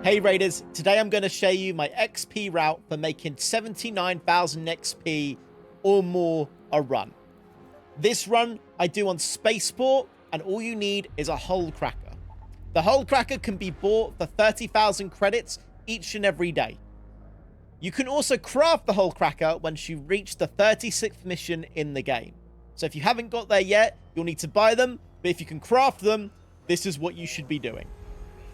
Hey Raiders, today I'm going to show you my XP route for making 79,000 XP or more a run. This run I do on Spaceport, and all you need is a hull cracker. The hull cracker can be bought for 30,000 credits each and every day. You can also craft the hull cracker once you reach the 36th mission in the game. So if you haven't got there yet, you'll need to buy them, but if you can craft them, this is what you should be doing.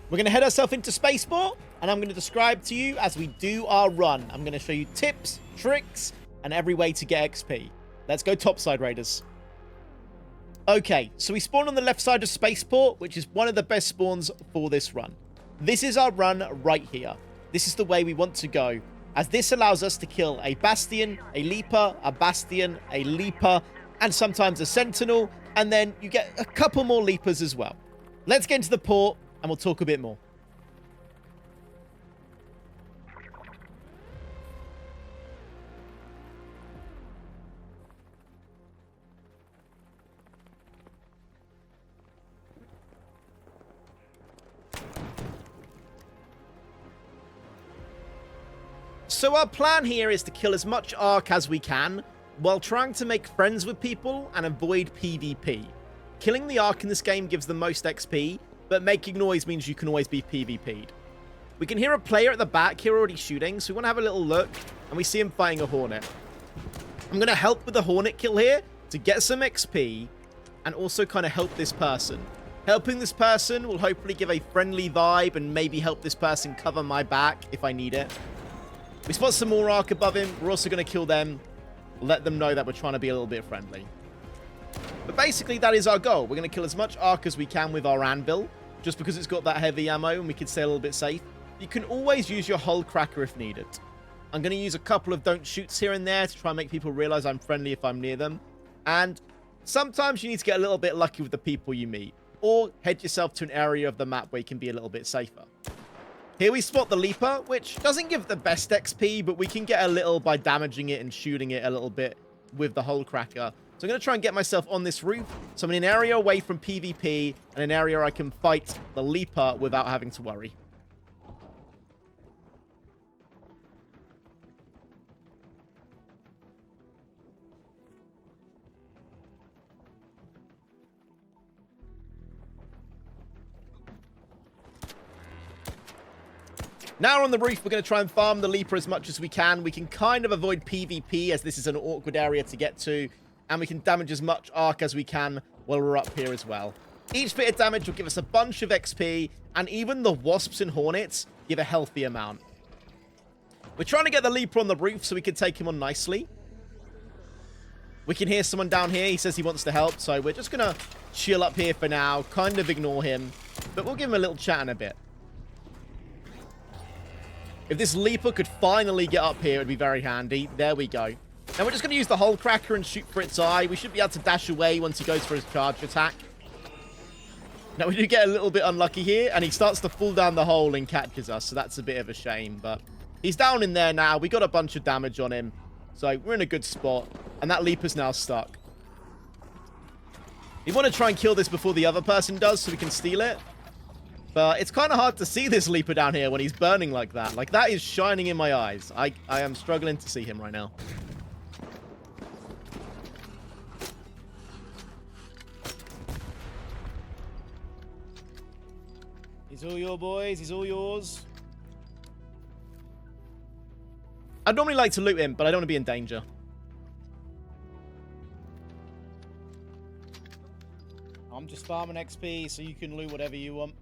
We're going to head ourselves into Spaceport, and I'm going to describe to you as we do our run. I'm going to show you tips, tricks, and every way to get XP. Let's go topside, Raiders. Okay, so we spawn on the left side of Spaceport, which is one of the best spawns for this run. This is our run right here. This is the way we want to go, as this allows us to kill a Bastion, a Leeper, a Bastion, a Leeper, and sometimes a Sentinel, and then you get a couple more Leapers as well. Let's get into the port, and we'll talk a bit more. So our plan here is to kill as much Arc as we can, while trying to make friends with people and avoid PvP. Killing the Arc in this game gives the most XP, but making noise means you can always be PvP'd. We can hear a player at the back here already shooting, so we want to have a little look, and we see him fighting a Hornet. I'm going to help with the Hornet kill here to get some XP, and also kind of help this person. Helping this person will hopefully give a friendly vibe, and maybe help this person cover my back if I need it. We spot some more Arc above him. We're also going to kill them, let them know that we're trying to be a little bit friendly. But basically, that is our goal. We're going to kill as much Arc as we can with our Anvil, just because it's got that heavy ammo and we can stay a little bit safe. You can always use your hull cracker if needed. I'm going to use a couple of don't shoots here and there to try and make people realize I'm friendly if I'm near them. And sometimes you need to get a little bit lucky with the people you meet, or head yourself to an area of the map where you can be a little bit safer. Here we spot the Leeper, which doesn't give the best XP, but we can get a little by damaging it and shooting it a little bit with the hull cracker. So I'm going to try and get myself on this roof, so I'm in an area away from PvP, and an area I can fight the Leeper without having to worry. Now on the roof, we're going to try and farm the Leeper as much as we can. We can kind of avoid PvP, as this is an awkward area to get to. And we can damage as much Arc as we can while we're up here as well. Each bit of damage will give us a bunch of XP. And even the Wasps and Hornets give a healthy amount. We're trying to get the Leeper on the roof so we can take him on nicely. We can hear someone down here. He says he wants to help. So we're just going to chill up here for now. Kind of ignore him. But we'll give him a little chat in a bit. If this Leeper could finally get up here, it would be very handy. There we go. Now we're just going to use the hull cracker and shoot for its eye. We should be able to dash away once he goes for his charge attack. Now we do get a little bit unlucky here, and he starts to fall down the hole and catches us, so that's a bit of a shame. But he's down in there now. We got a bunch of damage on him, so we're in a good spot. And that Leeper's now stuck. We want to try and kill this before the other person does, so we can steal it. But it's kind of hard to see this Leeper down here when he's burning like that. Like, that is shining in my eyes. I am struggling to see him right now. He's all your boys. He's all yours. I'd normally like to loot him, but I don't want to be in danger. I'm just farming XP, so you can loot whatever you want.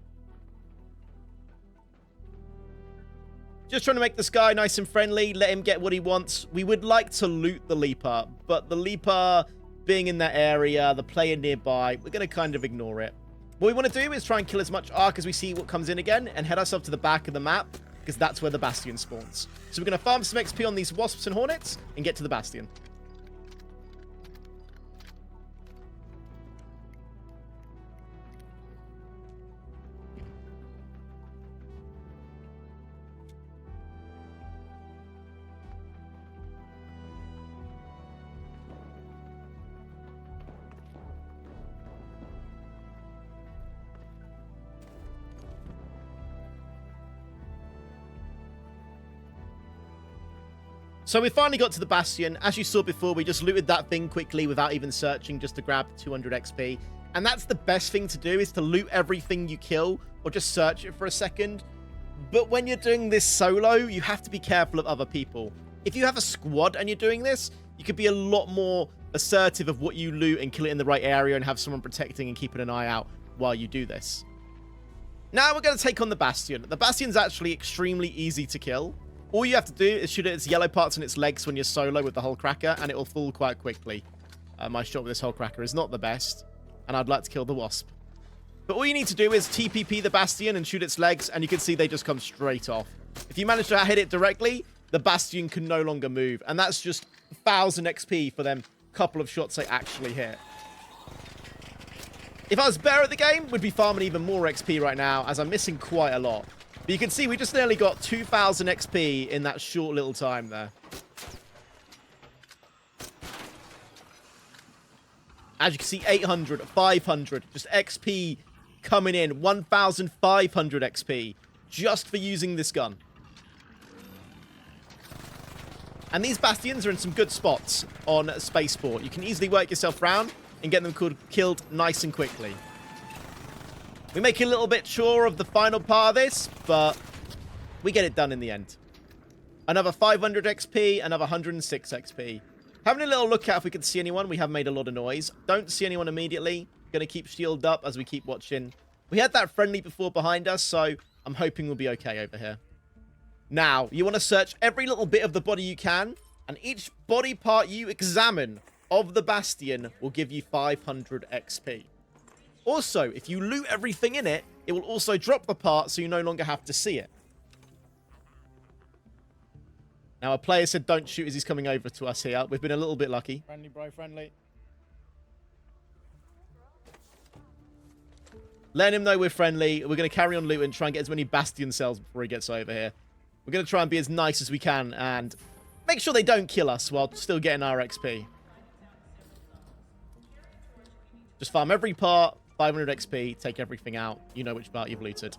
Just trying to make this guy nice and friendly, let him get what he wants. We would like to loot the Leeper, but the Leeper being in that area, the player nearby, we're going to kind of ignore it. What we want to do is try and kill as much Arc as we see what comes in again, and head ourselves to the back of the map, because that's where the Bastion spawns. So we're going to farm some XP on these Wasps and Hornets, and get to the Bastion. So we finally got to the Bastion. As you saw before, we just looted that thing quickly without even searching, just to grab 200 XP. And that's the best thing to do, is to loot everything you kill or just search it for a second. But when you're doing this solo, you have to be careful of other people. If you have a squad and you're doing this, you could be a lot more assertive of what you loot and kill it in the right area and have someone protecting and keeping an eye out while you do this. Now we're going to take on the Bastion. The Bastion's actually extremely easy to kill. All you have to do is shoot at its yellow parts and its legs when you're solo with the hull cracker, and it will fall quite quickly. My shot with this hull cracker is not the best, and I'd like to kill the wasp. But all you need to do is TPP the Bastion and shoot its legs, and you can see they just come straight off. If you manage to hit it directly, the Bastion can no longer move, and that's just 1,000 XP for them couple of shots they actually hit. If I was better at the game, we'd be farming even more XP right now, as I'm missing quite a lot. But you can see we just nearly got 2,000 XP in that short little time there. As you can see, 800, 500, just XP coming in. 1,500 XP just for using this gun. And these Bastions are in some good spots on Spaceport. You can easily work yourself around and get them killed nice and quickly. We make a little bit sure of the final part of this, but we get it done in the end. Another 500 XP, another 106 XP. Having a little look at if we can see anyone. We have made a lot of noise. Don't see anyone immediately. Gonna keep shield up as we keep watching. We had that friendly before behind us, so I'm hoping we'll be okay over here. Now, you want to search every little bit of the body you can, and each body part you examine of the Bastion will give you 500 XP. Also, if you loot everything in it, it will also drop the part so you no longer have to see it. Now, a player said don't shoot as he's coming over to us here. We've been a little bit lucky. Friendly, bro, friendly. Letting him know we're friendly. We're going to carry on looting, try and get as many Bastion cells before he gets over here. We're going to try and be as nice as we can and make sure they don't kill us while still getting our XP. Just farm every part, 500 XP, take everything out. You know which part you've looted.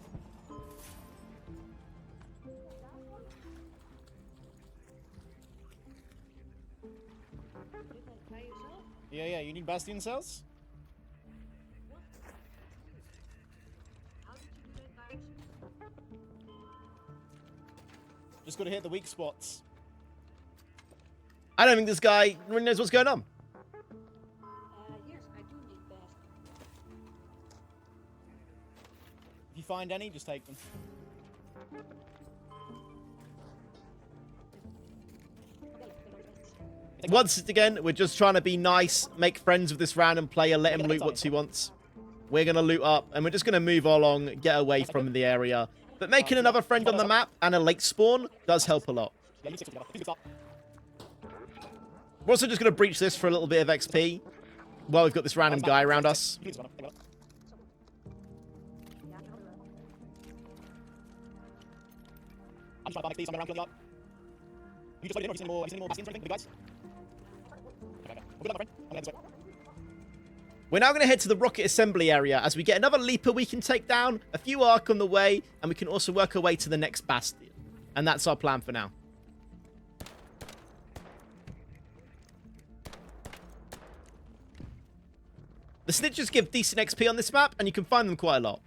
Yeah, you need Bastion cells? Just gotta hit the weak spots. I don't think this guy really knows what's going on. Yes, I do need that. If you find any, just take them. Once again, we're just trying to be nice, make friends with this random player, let him loot what he wants. We're going to loot up, and we're just going to move along, get away from the area. But making another friend on the map and a late spawn does help a lot. We're also just going to breach this for a little bit of XP while we've got this random guy around us. We're now going to head to the rocket assembly area as we get another Leeper we can take down, a few Arc on the way, and we can also work our way to the next Bastion. And that's our plan for now. The snitches give decent XP on this map, and you can find them quite a lot.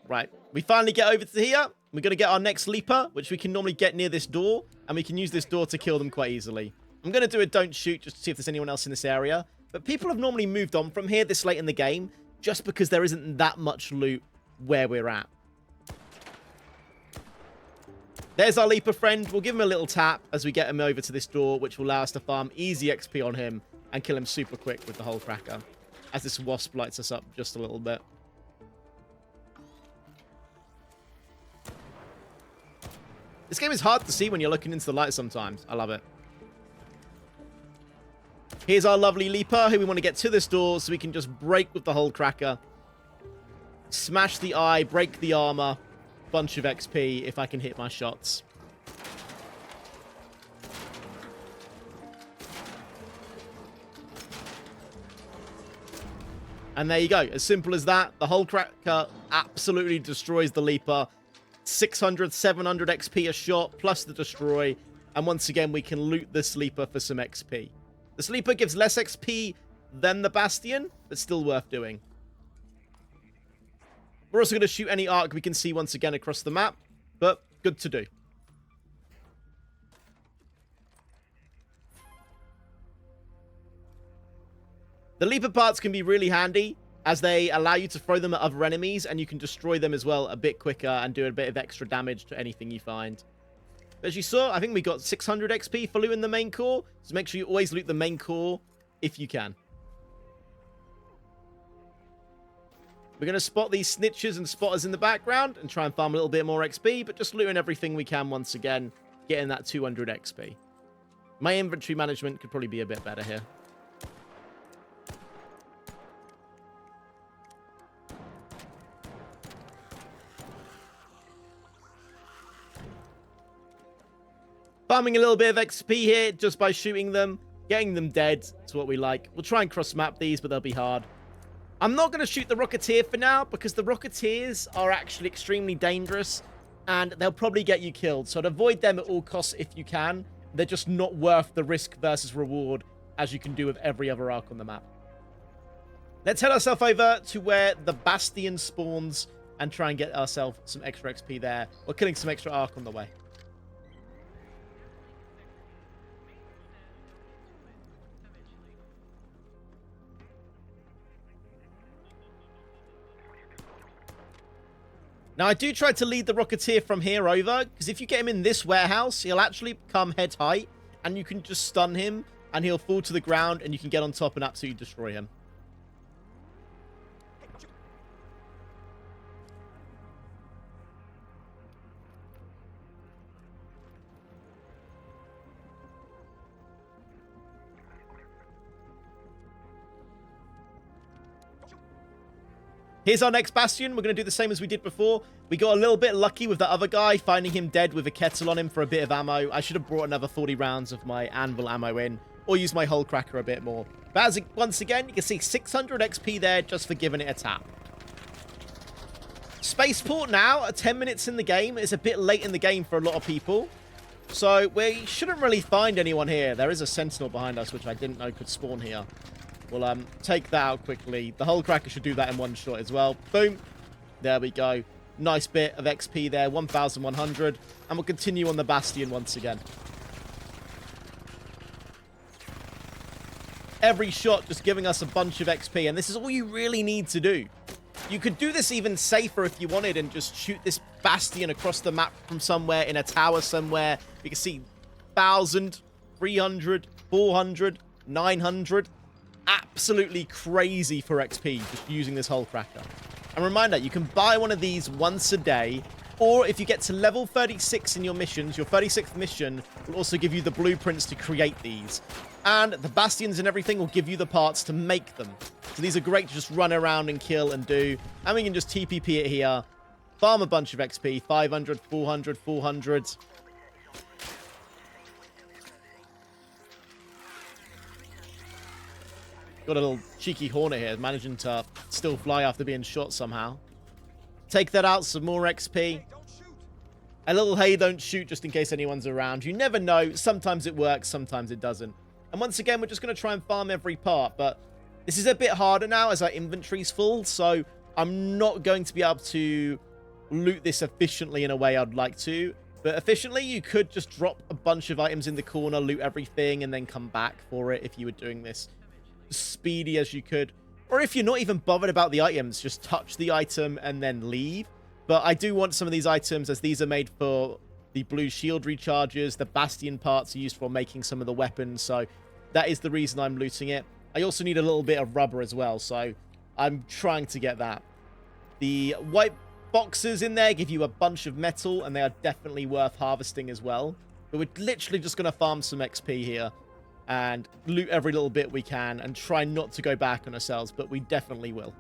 Right, we finally get over to here. We're going to get our next Leeper, which we can normally get near this door, and we can use this door to kill them quite easily. I'm going to do a don't shoot just to see if there's anyone else in this area. But people have normally moved on from here this late in the game, just because there isn't that much loot where we're at. There's our Leeper friend. We'll give him a little tap as we get him over to this door, which will allow us to farm easy XP on him and kill him super quick with the hull cracker, as this wasp lights us up just a little bit. This game is hard to see when you're looking into the light sometimes. I love it. Here's our lovely Leeper, who we want to get to this door so we can just break with the hull cracker. Smash the eye, break the armor. Bunch of XP if I can hit my shots. And there you go. As simple as that. The Hull Cracker absolutely destroys the Leeper. 600, 700 XP a shot, plus the destroy. And once again, we can loot the Sleeper for some XP. The Sleeper gives less XP than the Bastion, but still worth doing. We're also going to shoot any arc we can see once again across the map, but good to do. The Leaper parts can be really handy, as they allow you to throw them at other enemies, and you can destroy them as well a bit quicker and do a bit of extra damage to anything you find. As you saw, I think we got 600 XP for looting the main core, so make sure you always loot the main core if you can. We're going to spot these snitches and spotters in the background and try and farm a little bit more XP, but just looting everything we can once again, getting that 200 XP. My inventory management could probably be a bit better here. Farming a little bit of XP here just by shooting them, getting them dead. That's what we like. We'll try and cross-map these, but they'll be hard. I'm not going to shoot the Rocketeer for now, because the Rocketeers are actually extremely dangerous, and they'll probably get you killed. So I'd avoid them at all costs if you can. They're just not worth the risk versus reward, as you can do with every other arc on the map. Let's head ourselves over to where the Bastion spawns and try and get ourselves some extra XP there. We're killing some extra arc on the way. Now, I do try to lead the Rocketeer from here over, because if you get him in this warehouse, he'll actually come head height, and you can just stun him, and he'll fall to the ground, and you can get on top and absolutely destroy him. Here's our next Bastion. We're going to do the same as we did before. We got a little bit lucky with the other guy, finding him dead with a kettle on him for a bit of ammo. I should have brought another 40 rounds of my anvil ammo in, or use my Hull Cracker a bit more. But as once again, you can see 600 XP there just for giving it a tap. Spaceport now, at 10 minutes in the game, is a bit late in the game for a lot of people. So we shouldn't really find anyone here. There is a sentinel behind us, which I didn't know could spawn here. We'll take that out quickly. The Hull Cracker should do that in one shot as well. Boom. There we go. Nice bit of XP there. 1,100. And we'll continue on the Bastion once again. Every shot just giving us a bunch of XP. And this is all you really need to do. You could do this even safer if you wanted and just shoot this Bastion across the map from somewhere in a tower somewhere. You can see 1,000, 300, 400, 900. Absolutely crazy for XP just using this Hull Cracker. And reminder, you can buy one of these once a day, or if you get to level 36 in your missions, your 36th mission will also give you the blueprints to create these. And the Bastions and everything will give you the parts to make them. So these are great to just run around and kill and do. And we can just TPP it here, farm a bunch of XP, 500, 400, 400. Got a little cheeky Hornet here, managing to still fly after being shot somehow. Take that out, some more XP. A little hey, don't shoot just in case anyone's around. You never know. Sometimes it works, sometimes it doesn't. And once again, we're just going to try and farm every part. But this is a bit harder now as our inventory's full. So I'm not going to be able to loot this efficiently in a way I'd like to. But efficiently, you could just drop a bunch of items in the corner, loot everything, and then come back for it if you were doing this speedy as you could. Or if you're not even bothered about the items, just touch the item and then leave. But I do want some of these items, as these are made for the blue shield recharges. The Bastion parts are used for making some of the weapons, so that is the reason I'm looting it. I also need a little bit of rubber as well, so I'm trying to get that. The white boxes in there give you a bunch of metal, and they are definitely worth harvesting as well. But we're literally just going to farm some XP here and loot every little bit we can and try not to go back on ourselves, but we definitely will.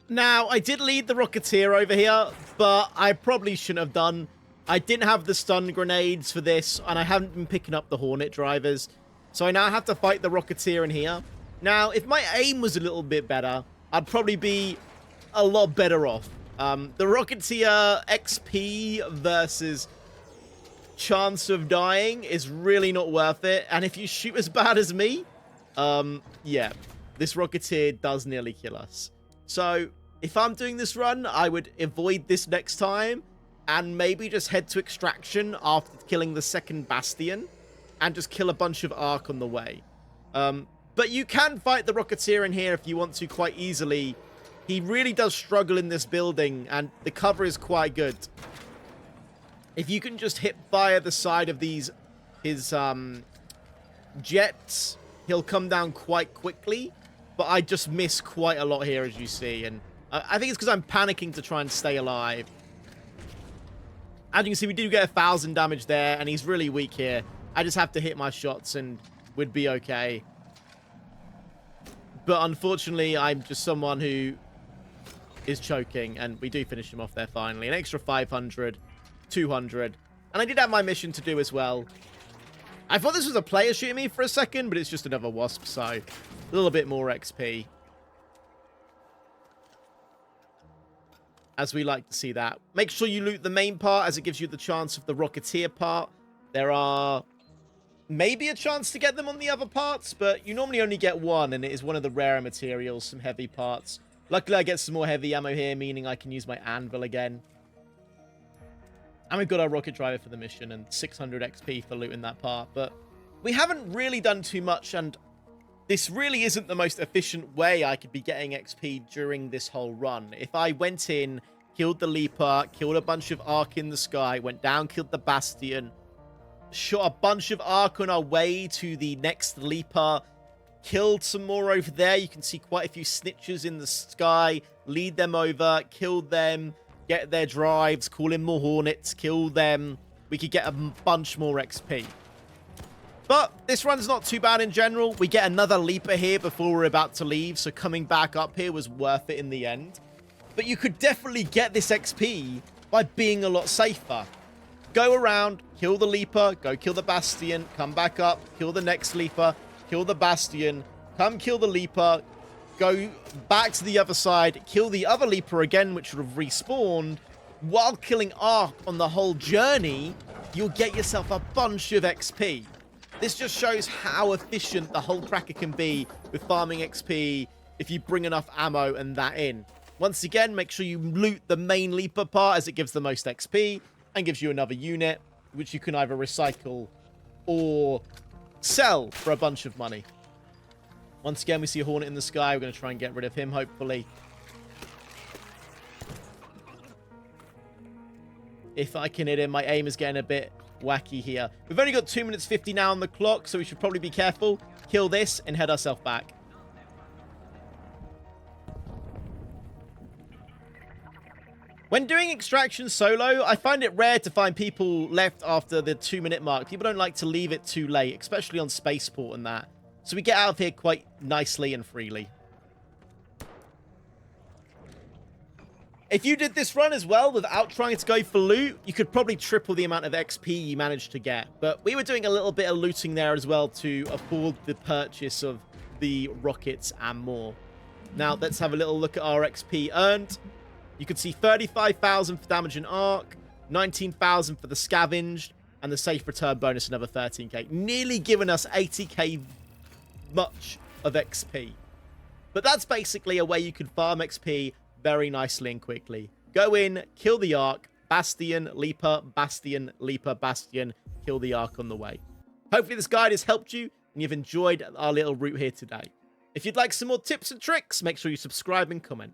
Now, I did lead the Rocketeer over here, but I probably shouldn't have done. I didn't have the stun grenades for this, and I haven't been picking up the Hornet drivers. So I now have to fight the Rocketeer in here. Now, if my aim was a little bit better, I'd probably be a lot better off. The Rocketeer XP versus chance of dying is really not worth it. And if you shoot as bad as me, yeah, this Rocketeer does nearly kill us. So if I'm doing this run, I would avoid this next time and maybe just head to Extraction after killing the second Bastion and just kill a bunch of Arc on the way. But you can fight the Rocketeer in here if you want to quite easily. He really does struggle in this building and the cover is quite good. If you can just hip fire the side of his jets, he'll come down quite quickly. But I just miss quite a lot here, as you see. And I think it's because I'm panicking to try and stay alive. As you can see, we do get 1,000 damage there, and he's really weak here. I just have to hit my shots, and we'd be okay. But unfortunately, I'm just someone who is choking, and we do finish him off there finally. An extra 500, 200. And I did have my mission to do as well. I thought this was a player shooting me for a second, but it's just another wasp, so a little bit more XP. As we like to see that. Make sure you loot the main part, as it gives you the chance of the Rocketeer part. There are maybe a chance to get them on the other parts, but you normally only get one, and it is one of the rarer materials, some heavy parts. Luckily, I get some more heavy ammo here, meaning I can use my anvil again. And we've got our rocket driver for the mission and 600 XP for looting that part. But we haven't really done too much, and this really isn't the most efficient way I could be getting XP during this whole run. If I went in, killed the Leeper, killed a bunch of Arc in the sky, went down, killed the Bastion, shot a bunch of Arc on our way to the next Leeper, killed some more over there. You can see quite a few snitches in the sky, lead them over, kill them, get their drives, call in more Hornets, kill them. We could get a bunch more XP. But this run's not too bad in general. We get another Leeper here before we're about to leave, so coming back up here was worth it in the end. But you could definitely get this XP by being a lot safer. Go around, kill the Leeper, go kill the Bastion, come back up, kill the next Leeper, kill the Bastion, come kill the Leeper, go back to the other side, kill the other Leeper again, which would have respawned. While killing Arc on the whole journey, you'll get yourself a bunch of XP. This just shows how efficient the whole tracker can be with farming XP if you bring enough ammo and that in. Once again, make sure you loot the main Leeper part, as it gives the most XP and gives you another unit, which you can either recycle or sell for a bunch of money. Once again, we see a Hornet in the sky. We're going to try and get rid of him, hopefully. If I can hit him, my aim is getting a bit wacky here. We've only got 2 minutes 50 now on the clock, so we should probably be careful. Kill this and head ourselves back. When doing extraction solo, I find it rare to find people left after the 2-minute mark. People don't like to leave it too late, especially on spaceport and that. So we get out of here quite nicely and freely. If you did this run as well without trying to go for loot, you could probably triple the amount of XP you managed to get. But we were doing a little bit of looting there as well to afford the purchase of the rockets and more. Now, let's have a little look at our XP earned. You can see 35,000 for damage and Arc, 19,000 for the scavenged, and the safe return bonus another 13k. Nearly giving us 80k much of XP. But that's basically a way you can farm XP very nicely and quickly. Go in, kill the Arc, Bastion, Leeper, Bastion, Leeper, Bastion, kill the Arc on the way. Hopefully this guide has helped you and you've enjoyed our little route here today. If you'd like some more tips and tricks, make sure you subscribe and comment.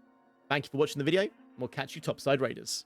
Thank you for watching the video, and we'll catch you topside raiders.